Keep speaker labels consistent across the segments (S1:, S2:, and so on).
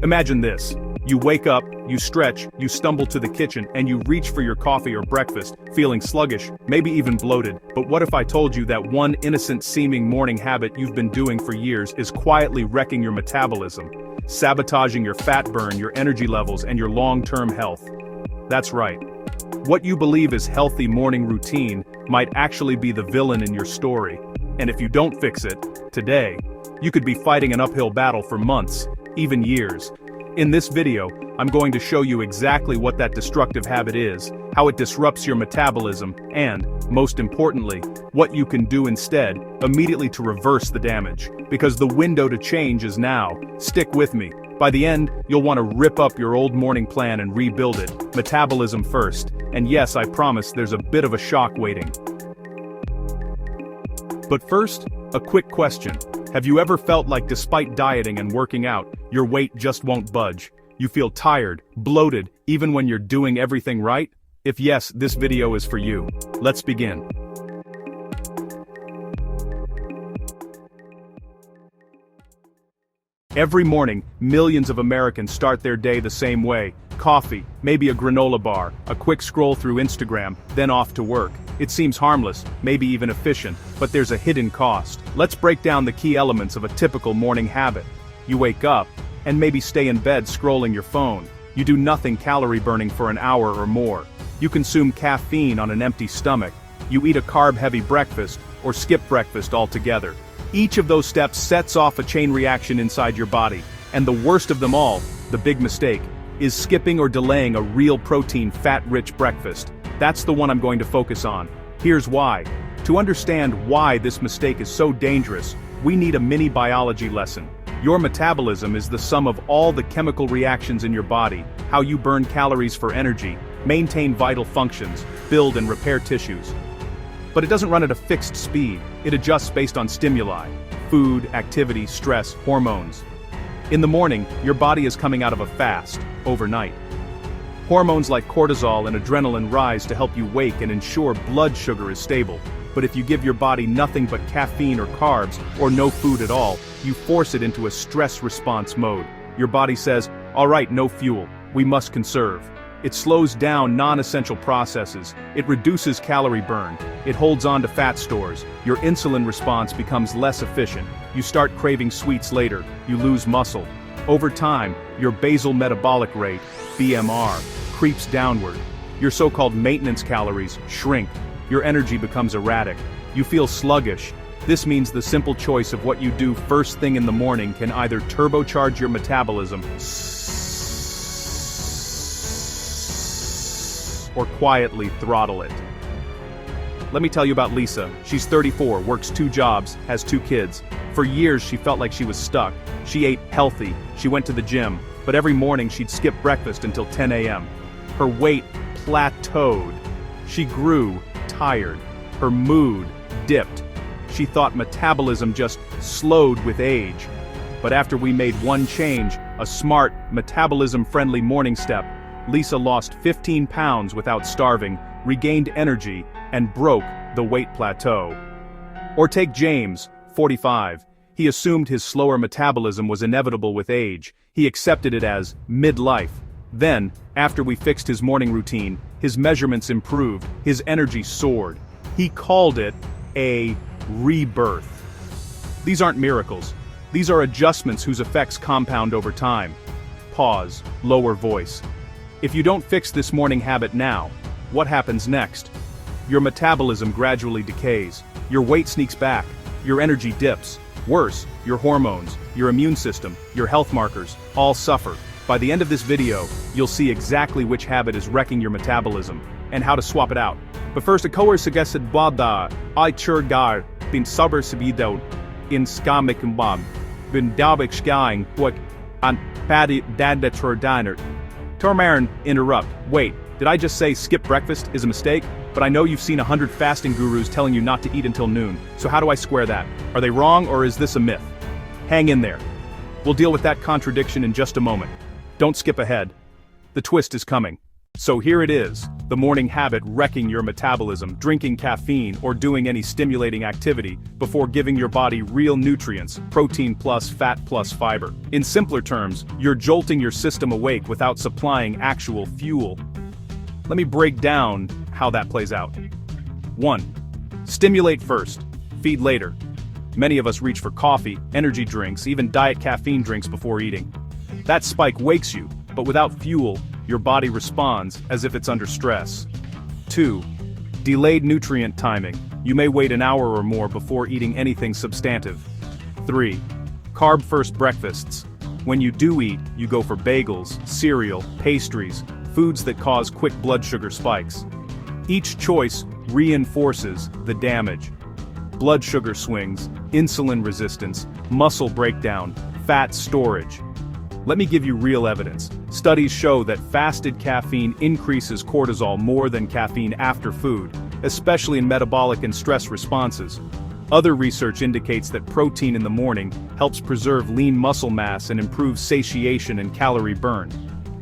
S1: Imagine this. You wake up, you stretch, you stumble to the kitchen, and you reach for your coffee or breakfast, feeling sluggish, maybe even bloated. But what if I told you that one innocent-seeming morning habit you've been doing for years is quietly wrecking your metabolism, sabotaging your fat burn, your energy levels, and your long-term health? That's right. What you believe is healthy morning routine might actually be the villain in your story. And if you don't fix it, today, you could be fighting an uphill battle for months, even years. In this video, I'm going to show you exactly what that destructive habit is, how it disrupts your metabolism, and, most importantly, what you can do instead, immediately to reverse the damage. Because the window to change is now. Stick with me. By the end, you'll want to rip up your old morning plan and rebuild it. Metabolism first. And yes, I promise there's a bit of a shock waiting. But first, a quick question. Have you ever felt like despite dieting and working out, your weight just won't budge? You feel tired, bloated, even when you're doing everything right? If yes, this video is for you. Let's begin. Every morning, millions of Americans start their day the same way. Coffee, maybe a granola bar, a quick scroll through Instagram, then off to work. It seems harmless, maybe even efficient, but there's a hidden cost. Let's break down the key elements of a typical morning habit. You wake up, and maybe stay in bed scrolling your phone. You do nothing calorie burning for an hour or more. You consume caffeine on an empty stomach. You eat a carb-heavy breakfast, or skip breakfast altogether. Each of those steps sets off a chain reaction inside your body. And the worst of them all, the big mistake, is skipping or delaying a real protein, fat-rich breakfast. That's the one I'm going to focus on. Here's why. To understand why this mistake is so dangerous, we need a mini biology lesson. Your metabolism is the sum of all the chemical reactions in your body, how you burn calories for energy, maintain vital functions, build and repair tissues. But it doesn't run at a fixed speed. It adjusts based on stimuli, food, activity, stress, hormones. In the morning, your body is coming out of a fast, overnight. Hormones like cortisol and adrenaline rise to help you wake and ensure blood sugar is stable. But if you give your body nothing but caffeine or carbs, or no food at all, you force it into a stress response mode. Your body says, all right, no fuel, we must conserve. It slows down non-essential processes, it reduces calorie burn, it holds on to fat stores, your insulin response becomes less efficient, you start craving sweets later, you lose muscle. Over time, your basal metabolic rate, BMR, creeps downward. Your so-called maintenance calories shrink, your energy becomes erratic, you feel sluggish. This means the simple choice of what you do first thing in the morning can either turbocharge your metabolism, or quietly throttle it. Let me tell you about Lisa. She's 34, works 2 jobs, has 2 kids. For years she felt like she was stuck. She ate healthy, she went to the gym, but every morning she'd skip breakfast until 10 a.m. Her weight plateaued. She grew tired. Her mood dipped. She thought metabolism just slowed with age. But after we made one change, a smart, metabolism-friendly morning step, Lisa lost 15 pounds without starving, regained energy, and broke the weight plateau. Or take James, 45. He assumed his slower metabolism was inevitable with age. He accepted it as midlife. Then, after we fixed his morning routine, his measurements improved, his energy soared. He called it a rebirth. These aren't miracles. These are adjustments whose effects compound over time. Pause, lower voice. If you don't fix this morning habit now, what happens next? Your metabolism gradually decays, your weight sneaks back, your energy dips. Worse, your hormones, your immune system, your health markers, all suffer. By the end of this video, you'll see exactly which habit is wrecking your metabolism, and how to swap it out. But first, a coer suggested bada I churgar bin saber sabido in skamikumban bin dabik skying what an paddy dadatur diner. Tormarin interrupt. Wait, did I just say skip breakfast is a mistake? But I know you've seen 100 fasting gurus telling you not to eat until noon, so how do I square that? Are they wrong or is this a myth? Hang in there. We'll deal with that contradiction in just a moment. Don't skip ahead. The twist is coming. So here it is, the morning habit wrecking your metabolism, drinking caffeine or doing any stimulating activity before giving your body real nutrients, protein plus fat plus fiber. In simpler terms, you're jolting your system awake without supplying actual fuel. Let me break down how that plays out. 1. Stimulate first, feed later. Many of us reach for coffee, energy drinks, even diet caffeine drinks before eating. That spike wakes you, but without fuel, your body responds as if it's under stress. 2. Delayed nutrient timing. You may wait an hour or more before eating anything substantive. 3. Carb-first breakfasts. When you do eat, you go for bagels, cereal, pastries, foods that cause quick blood sugar spikes. Each choice reinforces the damage. Blood sugar swings, insulin resistance, muscle breakdown, fat storage. Let me give you real evidence. Studies show that fasted caffeine increases cortisol more than caffeine after food, especially in metabolic and stress responses. Other research indicates that protein in the morning helps preserve lean muscle mass and improve satiation and calorie burn.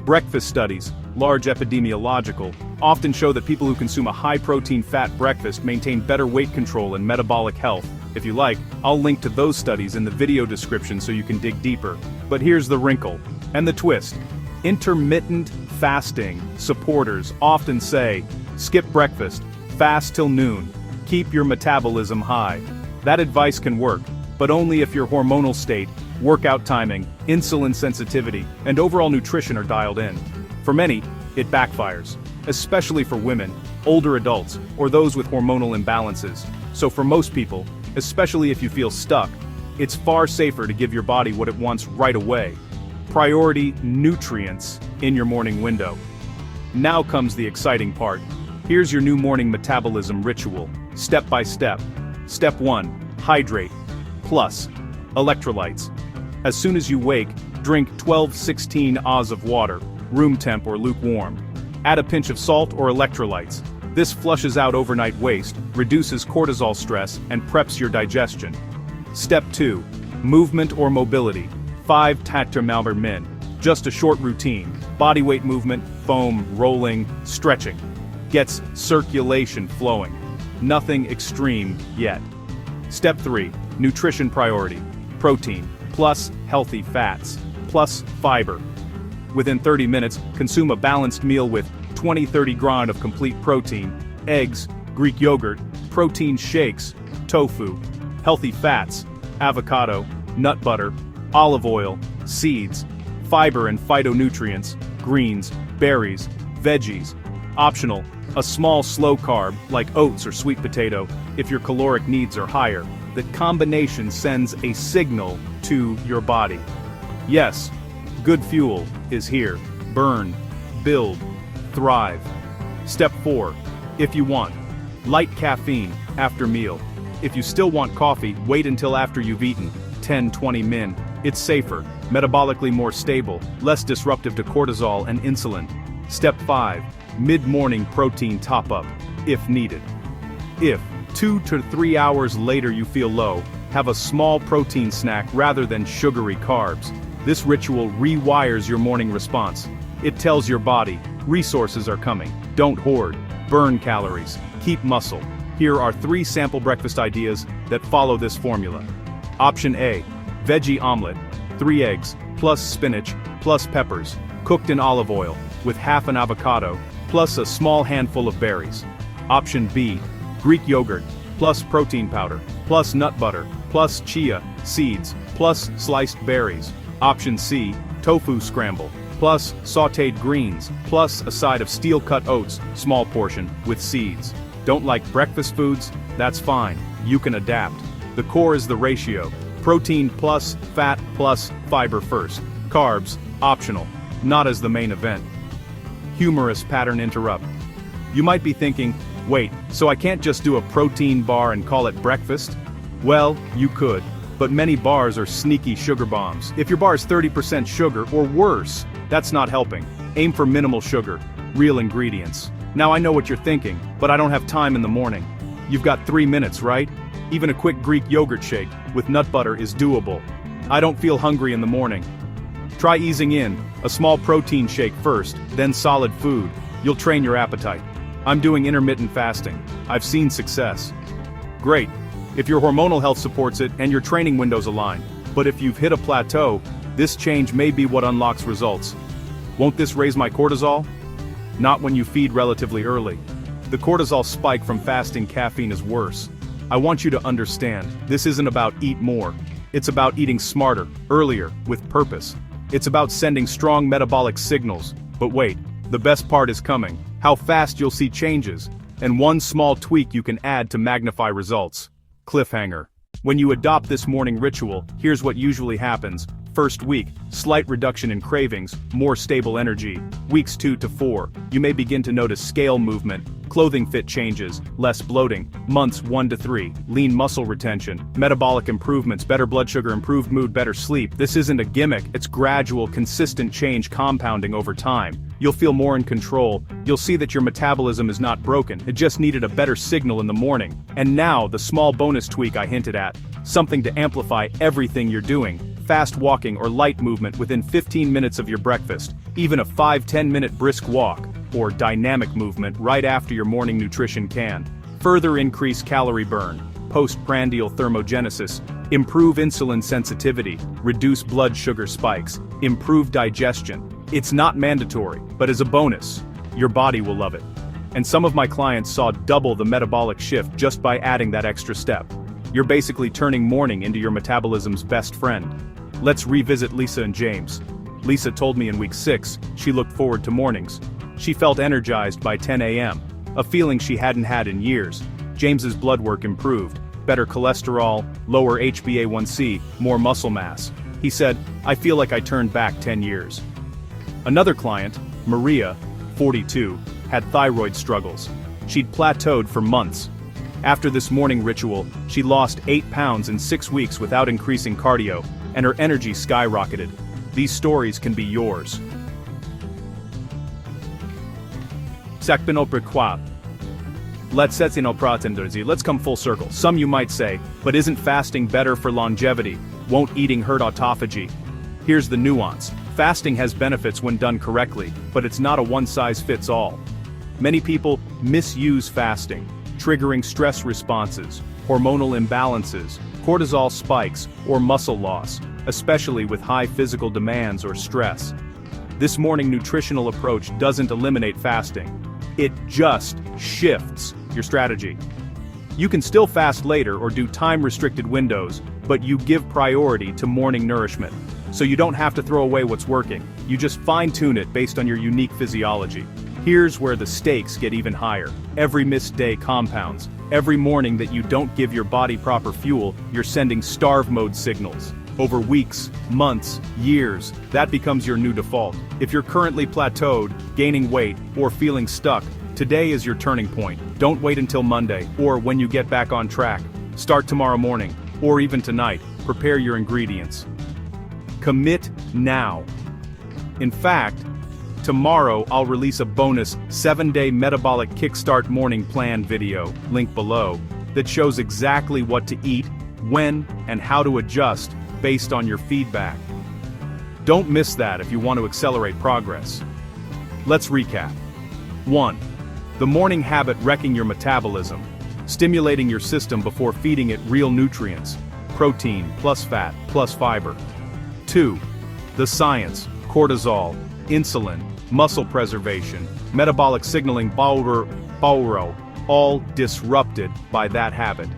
S1: Breakfast studies, large epidemiological, often show that people who consume a high-protein fat breakfast maintain better weight control and metabolic health. If you like, I'll link to those studies in the video description so you can dig deeper. But here's the wrinkle, and the twist. Intermittent fasting supporters often say, skip breakfast, fast till noon, keep your metabolism high. That advice can work, but only if your hormonal state, workout timing, insulin sensitivity, and overall nutrition are dialed in. For many, it backfires, especially for women, older adults, or those with hormonal imbalances. So for most people, especially if you feel stuck, it's far safer to give your body what it wants right away. Priority nutrients in your morning window. Now comes the exciting part. Here's your new morning metabolism ritual, step by step. Step 1, hydrate. Plus, electrolytes. As soon as you wake, drink 12-16 oz of water, room temp or lukewarm. Add a pinch of salt or electrolytes. This flushes out overnight waste, reduces cortisol stress, and preps your digestion. Step 2, movement or mobility. 5 Tattermalber Min. Just a short routine. Bodyweight movement, foam, rolling, stretching. Gets circulation flowing. Nothing extreme yet. Step 3, nutrition priority. Protein, plus healthy fats, plus fiber. Within 30 minutes, consume a balanced meal with 20-30 grams of complete protein, eggs, Greek yogurt, protein shakes, tofu, healthy fats, avocado, nut butter, olive oil, seeds, fiber and phytonutrients, greens, berries, veggies. Optional, a small slow carb, like oats or sweet potato, if your caloric needs are higher. The combination sends a signal to your body. Yes, good fuel is here. Burn, build, thrive. Step 4, if you want, light caffeine after meal. If you still want coffee, wait until after you've eaten, 10-20 min. It's safer, metabolically more stable, less disruptive to cortisol and insulin. Step 5, mid-morning protein top-up, if needed. If 2 to 3 hours later you feel low, have a small protein snack rather than sugary carbs. This ritual rewires your morning response. It tells your body, resources are coming. Don't hoard, burn calories, keep muscle. Here are 3 sample breakfast ideas that follow this formula. Option A, veggie omelet, 3 eggs, plus spinach, plus peppers, cooked in olive oil, with half an avocado, plus a small handful of berries. Option B, Greek yogurt, plus protein powder, plus nut butter, plus chia, seeds, plus sliced berries. Option C, tofu scramble, plus sautéed greens, plus a side of steel-cut oats, small portion, with seeds. Don't like breakfast foods? That's fine, you can adapt. The core is the ratio. Protein plus fat plus fiber first. Carbs, optional, not as the main event. Humorous pattern interrupt. You might be thinking, wait, so I can't just do a protein bar and call it breakfast? Well, you could, but many bars are sneaky sugar bombs. If your bar is 30% sugar or worse, that's not helping. Aim for minimal sugar, real ingredients. Now I know what you're thinking, but I don't have time in the morning. You've got 3 minutes, right? Even a quick Greek yogurt shake with nut butter is doable. I don't feel hungry in the morning. Try easing in, a small protein shake first, then solid food. You'll train your appetite. I'm doing intermittent fasting. I've seen success. Great. If your hormonal health supports it and your training windows align. But if you've hit a plateau, this change may be what unlocks results. Won't this raise my cortisol? Not when you feed relatively early. The cortisol spike from fasting caffeine is worse. I want you to understand, this isn't about eat more. It's about eating smarter, earlier, with purpose. It's about sending strong metabolic signals. But wait, the best part is coming. How fast you'll see changes. And one small tweak you can add to magnify results. Cliffhanger. When you adopt this morning ritual, here's what usually happens. First week, slight reduction in cravings, more stable energy. Weeks 2 to 4, you may begin to notice scale movement, clothing fit changes, less bloating. Months 1 to 3, lean muscle retention, metabolic improvements, better blood sugar, improved mood, better sleep. This isn't a gimmick, it's gradual, consistent change compounding over time. You'll feel more in control, you'll see that your metabolism is not broken, it just needed a better signal in the morning. And now, the small bonus tweak I hinted at, something to amplify everything you're doing. Fast walking or light movement within 15 minutes of your breakfast, even a 5-10 minute brisk walk, or dynamic movement right after your morning nutrition can. Further increase calorie burn, postprandial thermogenesis, improve insulin sensitivity, reduce blood sugar spikes, improve digestion. It's not mandatory, but as a bonus, your body will love it. And some of my clients saw double the metabolic shift just by adding that extra step. You're basically turning morning into your metabolism's best friend. Let's revisit Lisa and James. Lisa told me in week 6, she looked forward to mornings. She felt energized by 10 a.m., a feeling she hadn't had in years. James's blood work improved, better cholesterol, lower HbA1c, more muscle mass. He said, I feel like I turned back 10 years. Another client, Maria, 42, had thyroid struggles. She'd plateaued for months. After this morning ritual, she lost 8 pounds in 6 weeks without increasing cardio, and her energy skyrocketed. These stories can be yours. Let's come full circle. Some you might say, but isn't fasting better for longevity? Won't eating hurt autophagy? Here's the nuance. Fasting has benefits when done correctly, but it's not a one-size-fits-all. Many people misuse fasting, triggering stress responses, hormonal imbalances, cortisol spikes, or muscle loss, especially with high physical demands or stress. This morning nutritional approach doesn't eliminate fasting. It just shifts your strategy. You can still fast later or do time-restricted windows, but you give priority to morning nourishment. So you don't have to throw away what's working, you just fine-tune it based on your unique physiology. Here's where the stakes get even higher. Every missed day compounds. Every morning that you don't give your body proper fuel, you're sending starve mode signals. Over weeks, months, years, that becomes your new default. If you're currently plateaued, gaining weight, or feeling stuck, today is your turning point. Don't wait until Monday, or when you get back on track. Start tomorrow morning, or even tonight. Prepare your ingredients. Commit now. In fact, tomorrow I'll release a bonus 7-day metabolic kickstart morning plan video, link below, that shows exactly what to eat, when, and how to adjust based on your feedback. Don't miss that if you want to accelerate progress. Let's recap. 1. The morning habit wrecking your metabolism, stimulating your system before feeding it real nutrients, protein plus fat plus fiber. 2. The science, cortisol, insulin, muscle preservation, metabolic signaling, all disrupted by that habit.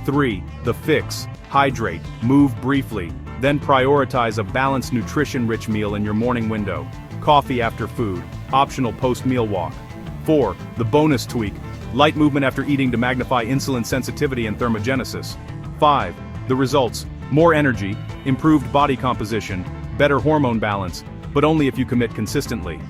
S1: 3. The fix, hydrate, move briefly, then prioritize a balanced nutrition-rich meal in your morning window. Coffee after food, optional post-meal walk. 4. The bonus tweak, light movement after eating to magnify insulin sensitivity and thermogenesis. 5. The results, more energy, improved body composition, better hormone balance, but only if you commit consistently.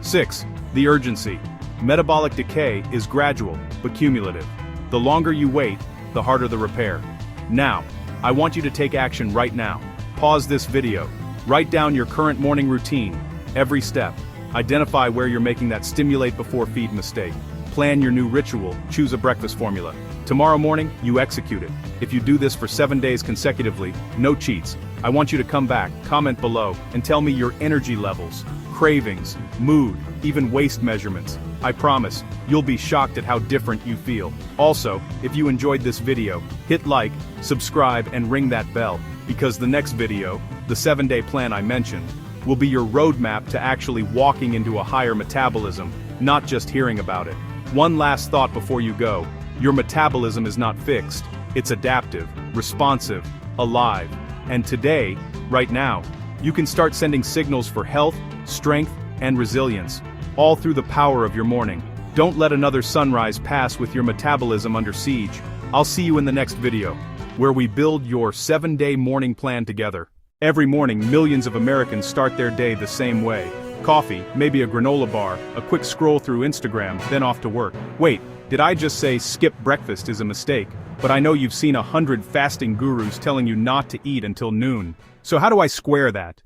S1: 6. The urgency. Metabolic decay is gradual, but cumulative. The longer you wait, the harder the repair. Now, I want you to take action right now. Pause this video. Write down your current morning routine, every step. Identify where you're making that stimulate before feed mistake. Plan your new ritual, choose a breakfast formula. Tomorrow morning, you execute it. If you do this for 7 days consecutively, no cheats, I want you to come back, comment below, and tell me your energy levels, cravings, mood, even waist measurements. I promise, you'll be shocked at how different you feel. Also, if you enjoyed this video, hit like, subscribe, and ring that bell, because the next video, the 7-day plan I mentioned, will be your roadmap to actually walking into a higher metabolism, not just hearing about it. One last thought before you go: your metabolism is not fixed, it's adaptive, responsive, alive. And today, right now, you can start sending signals for health, strength, and resilience, all through the power of your morning. Don't let another sunrise pass with your metabolism under siege. I'll see you in the next video, where we build your 7-day morning plan together. Every morning, millions of Americans start their day the same way. Coffee, maybe a granola bar, a quick scroll through Instagram, then off to work. Wait, did I just say skip breakfast is a mistake? But I know you've seen 100 fasting gurus telling you not to eat until noon. So how do I square that?